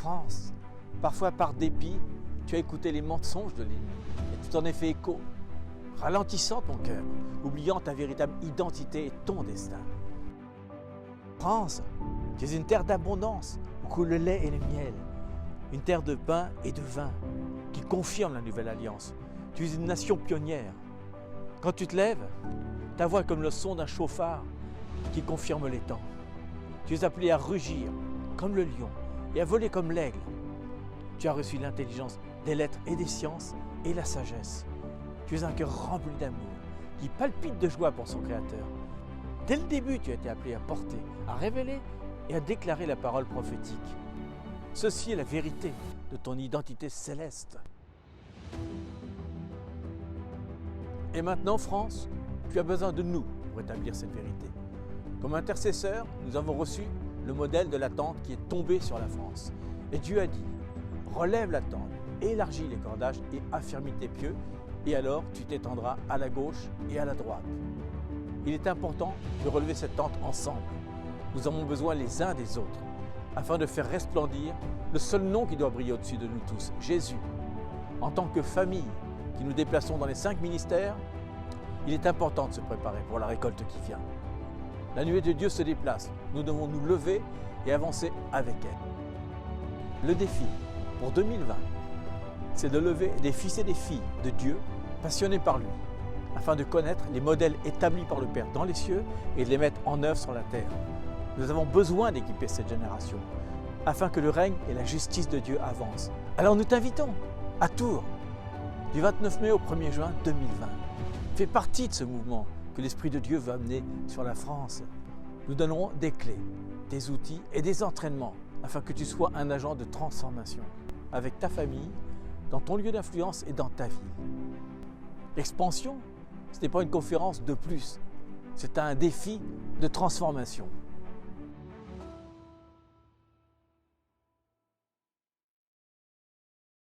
France, parfois par dépit, tu as écouté les mensonges de l'ennemi et tu t'en es fait écho, ralentissant ton cœur, oubliant ta véritable identité et ton destin. France, tu es une terre d'abondance où coule le lait et le miel, une terre de pain et de vin qui confirme la nouvelle alliance. Tu es une nation pionnière. Quand tu te lèves, ta voix est comme le son d'un chauffard qui confirme les temps. Tu es appelé à rugir comme le lion et à voler comme l'aigle. Tu as reçu l'intelligence des lettres et des sciences et la sagesse. Tu es un cœur rempli d'amour qui palpite de joie pour son Créateur. Dès le début, tu as été appelé à porter, à révéler et à déclarer la parole prophétique. Ceci est la vérité de ton identité céleste. Et maintenant, France, tu as besoin de nous pour établir cette vérité. Comme intercesseurs, nous avons reçu le modèle de la tente qui est tombée sur la France. Et Dieu a dit, relève la tente, élargis les cordages et affermis tes pieux, et alors tu t'étendras à la gauche et à la droite. Il est important de relever cette tente ensemble. Nous avons besoin les uns des autres, afin de faire resplendir le seul nom qui doit briller au-dessus de nous tous, Jésus. En tant que famille qui nous déplaçons dans les 5 ministères, il est important de se préparer pour la récolte qui vient. La nuée de Dieu se déplace, nous devons nous lever et avancer avec elle. Le défi pour 2020, c'est de lever des fils et des filles de Dieu passionnés par lui, afin de connaître les modèles établis par le Père dans les cieux et de les mettre en œuvre sur la terre. Nous avons besoin d'équiper cette génération, afin que le règne et la justice de Dieu avancent. Alors nous t'invitons à Tours, du 29 mai au 1er juin 2020. Fais partie de ce mouvement que l'Esprit de Dieu veut amener sur la France. Nous donnerons des clés, des outils et des entraînements afin que tu sois un agent de transformation avec ta famille, dans ton lieu d'influence et dans ta vie. L'expansion, ce n'est pas une conférence de plus, c'est un défi de transformation.